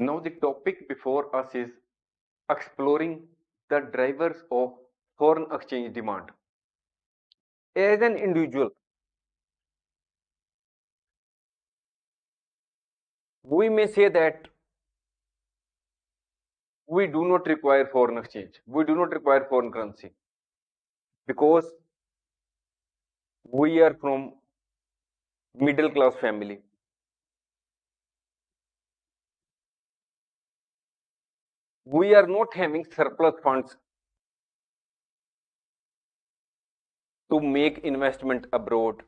Now the topic before us is exploring the drivers of foreign exchange demand. As an individual, we may say that we do not require foreign exchange. We do not require foreign currency because we are from middle class family. We are not having surplus funds to make investment abroad.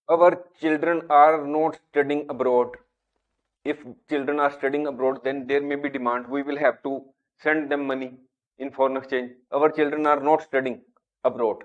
Our children are not studying abroad. If children are studying abroad, then there may be demand. We will have to send them money in foreign exchange. Our children are not studying abroad.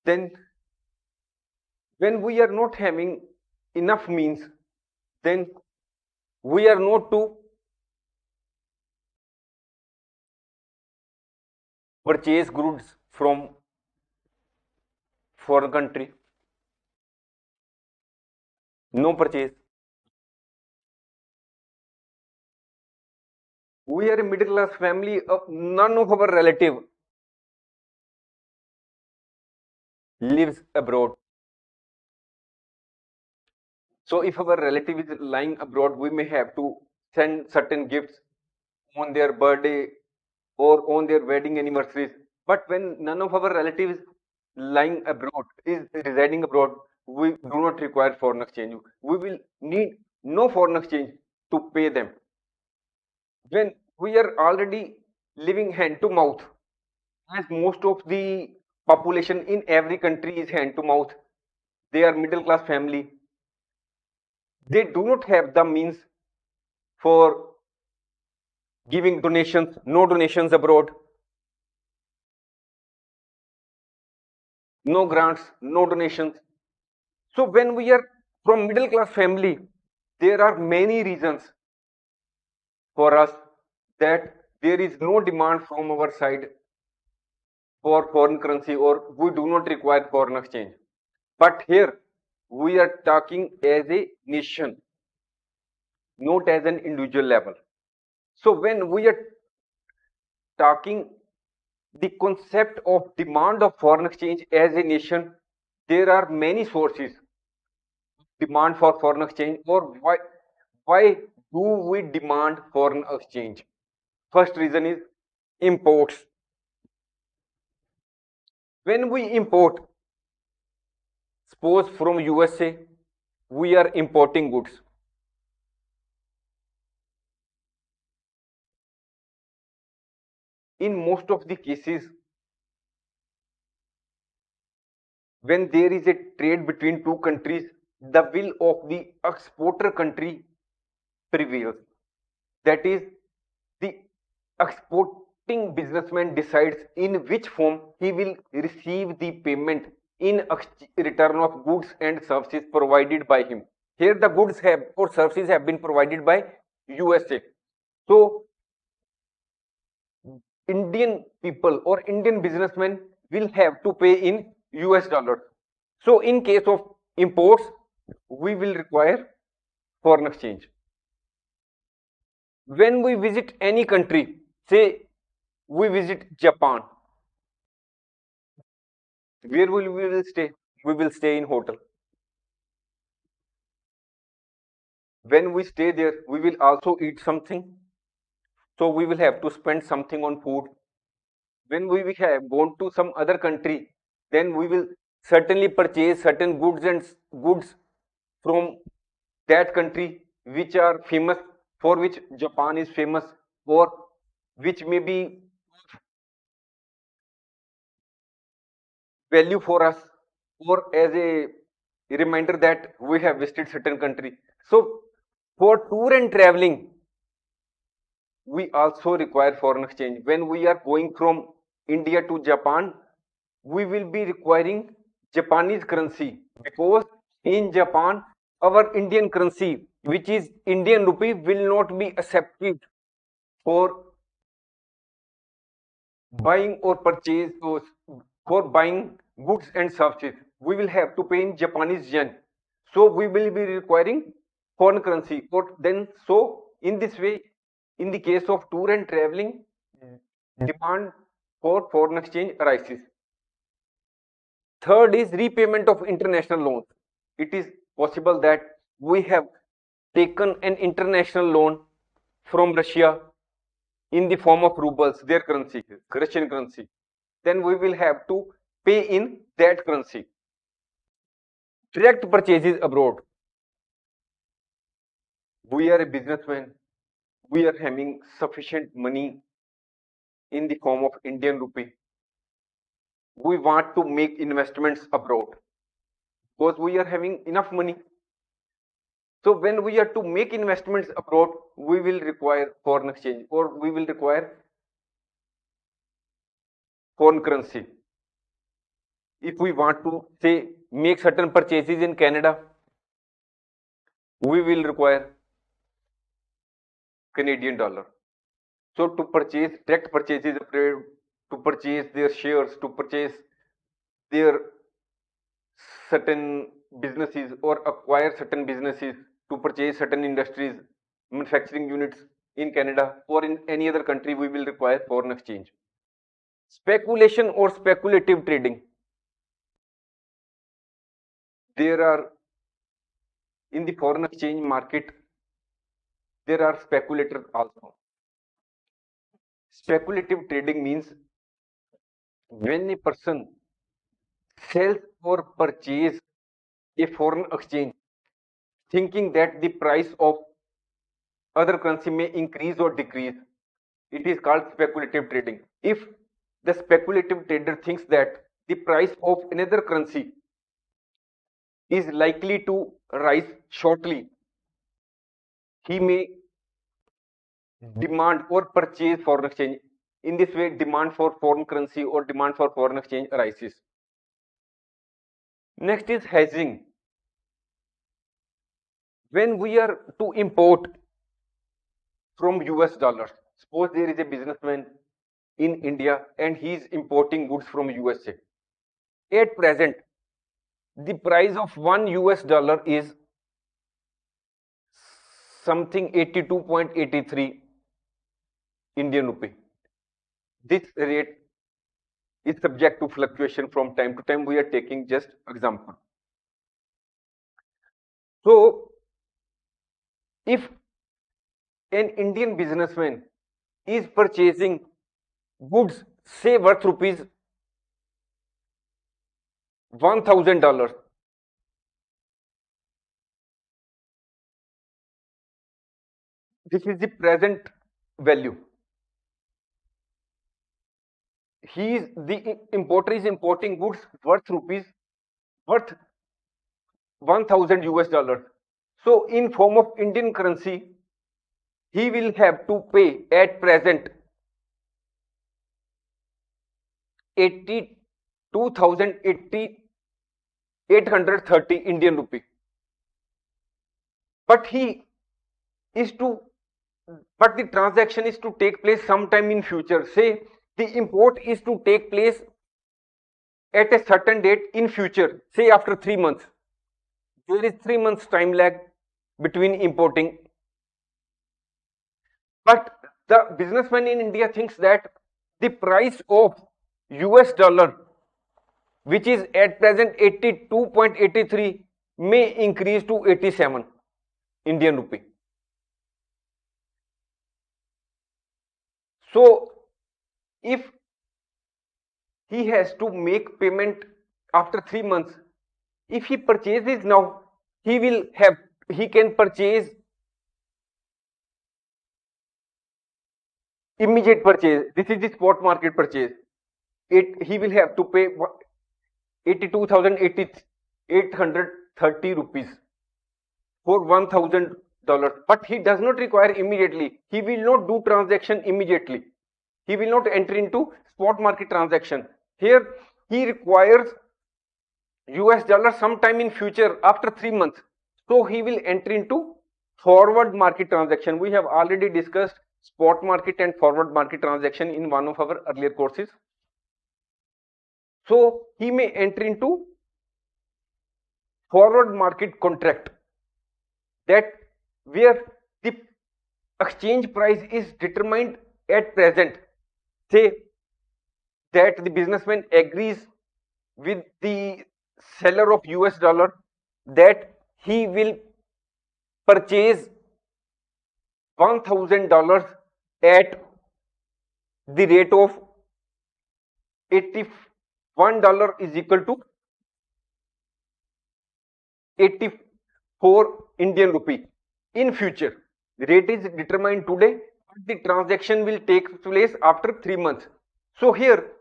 Then, when we are not having enough means, then we are not to purchase goods from foreign country. No purchase. We are a middle class family. None of our relative lives abroad. So if our relative is lying abroad, we may have to send certain gifts on their birthday or on their wedding anniversaries. But when none of our relatives lying abroad is residing abroad, we do not require foreign exchange. We will need no foreign exchange to pay them. When we are already living hand to mouth, as most of the population in every country is hand to mouth, they are middle class family. They do not have the means for giving donations, no donations abroad, no grants, no donations. So when we are from middle class family, there are many reasons for us that there is no demand from our side for foreign currency or we do not require foreign exchange. But here we are talking as a nation, not as an individual level. So when we are talking the concept of demand of foreign exchange as a nation, there are many sources demand for foreign exchange or why do we demand foreign exchange. First reason is imports. When we import, suppose from USA, we are importing goods. In most of the cases, when there is a trade between two countries, the will of the exporter country prevails. That is, the exporting businessman decides in which form he will receive the payment in return of goods and services provided by him. Here the goods have or services have been provided by USA. So Indian people or Indian businessmen will have to pay in US dollars. So in case of imports, we will require foreign exchange. When we visit any country, say we visit Japan, where will we will stay? We will stay in hotel. When we stay there, we will also eat something. So we will have to spend something on food. When we have gone to some other country, then we will certainly purchase certain goods and goods from that country which are famous, for which Japan is famous, or which may be value for us, or as a reminder that we have visited certain country. So for tour and traveling, we also require foreign exchange. When we are going from India to Japan, we will be requiring Japanese currency because in Japan, our Indian currency, which is Indian rupee, will not be accepted for buying or purchase or for buying goods and services, we will have to pay in Japanese yen. So we will be requiring foreign currency. Or then so in this way, in the case of tour and traveling, demand for foreign exchange arises. Third is repayment of international loans. It is possible that we have taken an international loan from Russia in the form of rubles, their currency, Russian currency. Then we will have to pay in that currency. Direct purchases abroad. We are a businessman. We are having sufficient money in the form of Indian rupee. We want to make investments abroad because we are having enough money. So when we are to make investments abroad, we will require foreign exchange or we will require foreign currency. If we want to say make certain purchases in Canada, we will require Canadian dollar. So to purchase direct purchases abroad, to purchase their shares, to purchase their certain businesses or acquire certain businesses, to purchase certain industries, manufacturing units in Canada or in any other country, we will require foreign exchange. Speculation or speculative trading. There are in the foreign exchange market, there are speculators also. Speculative trading means when a person sells or purchases a foreign exchange thinking that the price of other currency may increase or decrease, it is called speculative trading. If the speculative trader thinks that the price of another currency is likely to rise shortly, he may demand or purchase foreign exchange. In this way, demand for foreign currency or demand for foreign exchange arises. Next is hedging. When we are to import from US dollars, suppose there is a businessman in India and he is importing goods from USA. At present, the price of $1 is something 82.83 Indian rupee. This rate is subject to fluctuation from time to time. We are taking just example. So, if an Indian businessman is purchasing goods, say worth rupees $1,000, this is the present value. The importer is importing goods worth worth 1,000 US dollars. So in form of Indian currency, he will have to pay at present 830 Indian rupee. But is to but the transaction is to take place sometime in future. Say the import is to take place at a certain date in future, say after 3 months. There is 3 months time lag between importing. But the businessman in India thinks that the price of US dollar, which is at present 82.83, may increase to 87 Indian rupee. So if he has to make payment after 3 months, if he purchases now, he can purchase immediate purchase. This is the spot market purchase. He will have to pay 82,830 rupees for $1,000. But he does not require immediately. He will not do transaction immediately. He will not enter into spot market transaction. Here he requires US dollar sometime in future after 3 months. So he will enter into forward market transaction. We have already discussed spot market and forward market transaction in one of our earlier courses. So he may enter into forward market contract, that where the exchange price is determined at present. Say that the businessman agrees with the seller of US dollar that he will purchase $1,000 at the rate of $81 is equal to 84 Indian rupee in future. The rate is determined today, but the transaction will take place after 3 months. So here,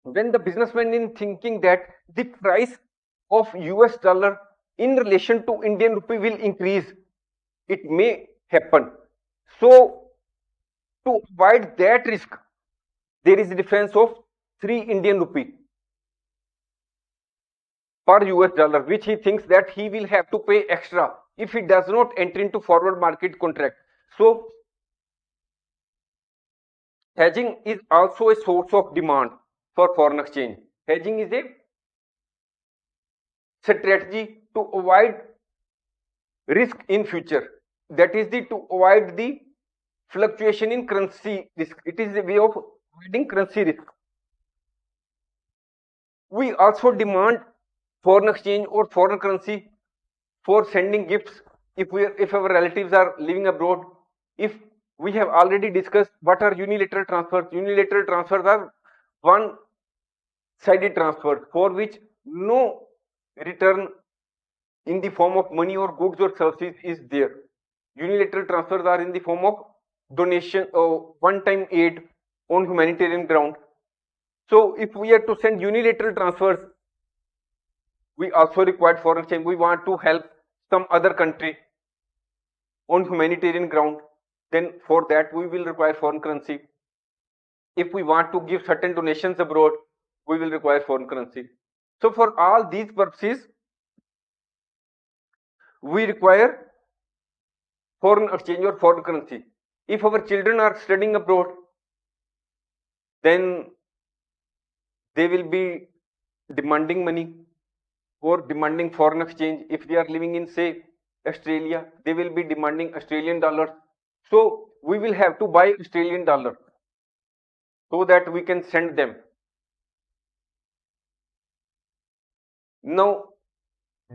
when the businessman is thinking that the price of US dollar in relation to Indian rupee will increase, it may happen. So to avoid that risk, there is a difference of 3 Indian rupee per US dollar, which he thinks that he will have to pay extra if he does not enter into forward market contract. So hedging is also a source of demand for foreign exchange. Hedging is a strategy to avoid risk in future. That is to avoid the fluctuation in currency risk. It is a way of avoiding currency risk. We also demand foreign exchange or foreign currency for sending gifts if our relatives are living abroad. If we have already discussed what are unilateral transfers. Unilateral transfers are one sided transfers for which no return in the form of money or goods or services is there. Unilateral transfers are in the form of donation or one-time aid on humanitarian ground. So if we are to send unilateral transfers, we also require foreign exchange. We want to help some other country on humanitarian ground, then for that we will require foreign currency. If we want to give certain donations abroad, we will require foreign currency. So for all these purposes, we require foreign exchange or foreign currency. If our children are studying abroad, then they will be demanding money or demanding foreign exchange. If they are living in, say, Australia, they will be demanding Australian dollars. So we will have to buy Australian dollar so that we can send them. Now,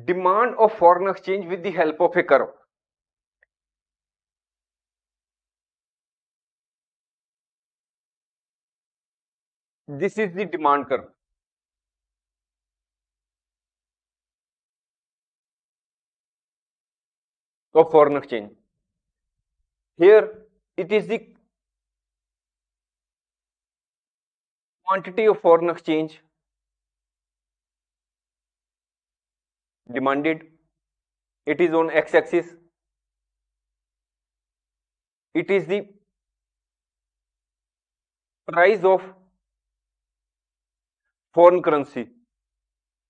demand of foreign exchange with the help of a curve. This is the demand curve. Of foreign exchange. Here it is the quantity of foreign exchange demanded. It is on x-axis. It is the price of foreign currency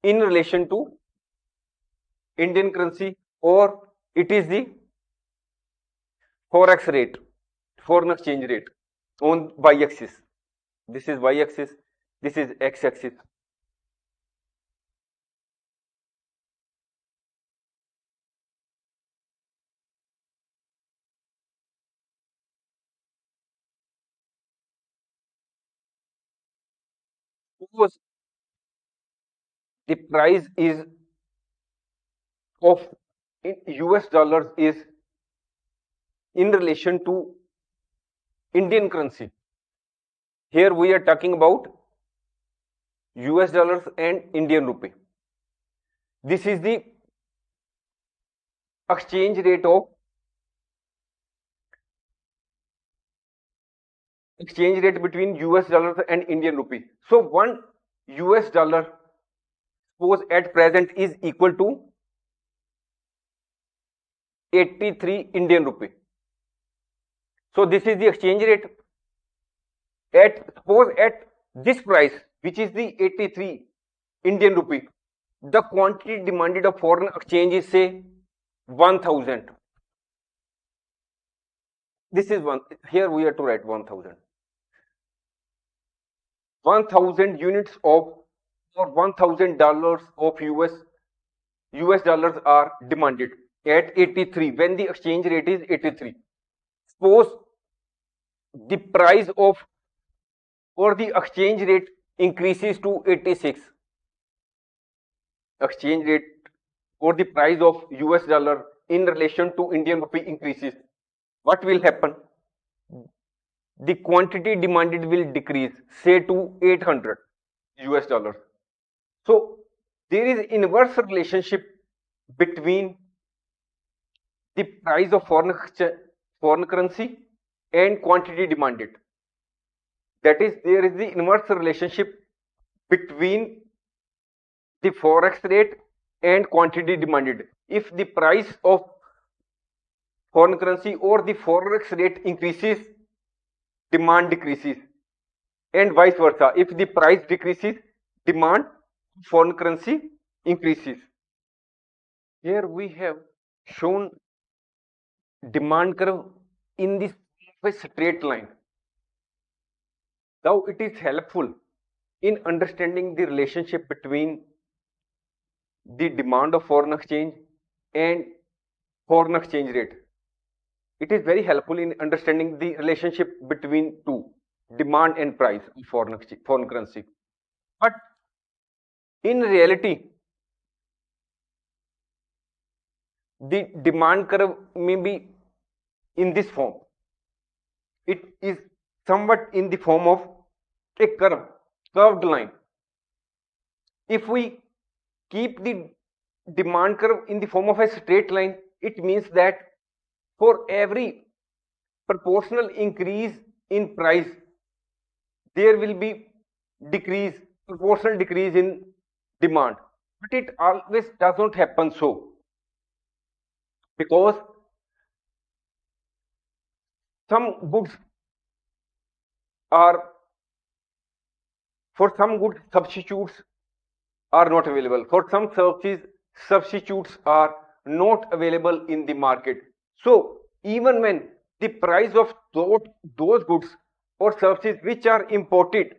in relation to Indian currency, or it is the forex rate, foreign exchange rate on y-axis. This is y-axis, this is x-axis. Suppose the price is of US dollars is in relation to Indian currency. Here we are talking about US dollars and Indian rupee. This is the exchange rate between US dollars and Indian rupee. So one US dollar, suppose at present, is equal to 83 Indian rupee. So this is the exchange rate. Suppose at this price, which is the 83 Indian rupee, the quantity demanded of foreign exchange is, say, 1000. This is one. Here we are to write 1000. 1000 units of or $1,000 of US dollars are demanded at 83 when the exchange rate is 83. Suppose the price of or the exchange rate increases to 86. Exchange rate or the price of US dollar in relation to Indian rupee increases. What will happen? The quantity demanded will decrease, say to 800 US dollars. So there is inverse relationship between the price of foreign currency and quantity demanded. That is, there is the inverse relationship between the forex rate and quantity demanded. If the price of foreign currency or the forex rate increases, demand decreases, and vice versa. If the price decreases, demand foreign currency increases. Here we have shown demand curve in this straight line. Now it is helpful in understanding the relationship between the demand of foreign exchange and foreign exchange rate. It is very helpful in understanding the relationship between two, demand and price of foreign currency. But in reality, the demand curve may be in this form. It is somewhat in the form of a curved line. If we keep the demand curve in the form of a straight line, it means that for every proportional increase in price, there will be proportional decrease in demand. But it always does not happen so, because some goods are, for some goods substitutes are not available. For some services, substitutes are not available in the market. So even when the price of those goods or services which are imported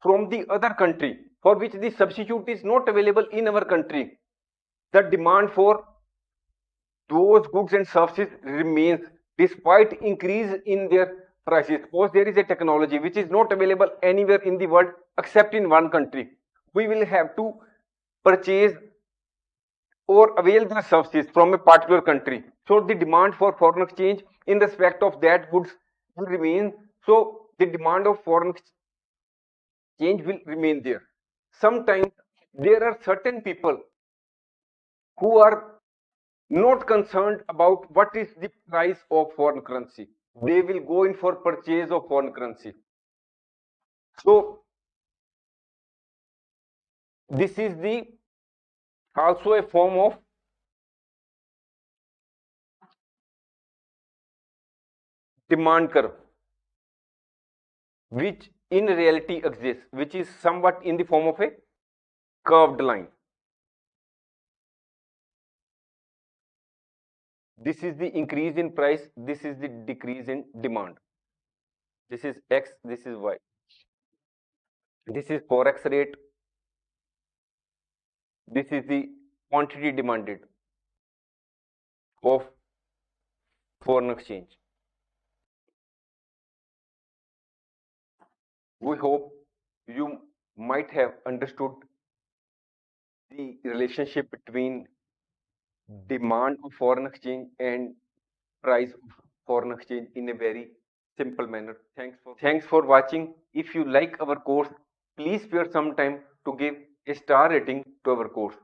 from the other country, for which the substitute is not available in our country, the demand for those goods and services remains despite increase in their prices. Suppose there is a technology which is not available anywhere in the world except in one country. We will have to purchase or avail the services from a particular country. So the demand for foreign exchange in respect of that goods will remain. So the demand of foreign exchange will remain there. Sometimes there are certain people who are not concerned about what is the price of foreign currency. They will go in for purchase of foreign currency. So this is the also a form of demand curve which in reality exists, which is somewhat in the form of a curved line. This is the increase in price, this is the decrease in demand. This is X, this is Y. This is forex rate, this is the quantity demanded of foreign exchange. We hope you might have understood the relationship between demand of foreign exchange and price of foreign exchange in a very simple manner. Thanks for watching. If you like our course, please spare some time to give a star rating to our course.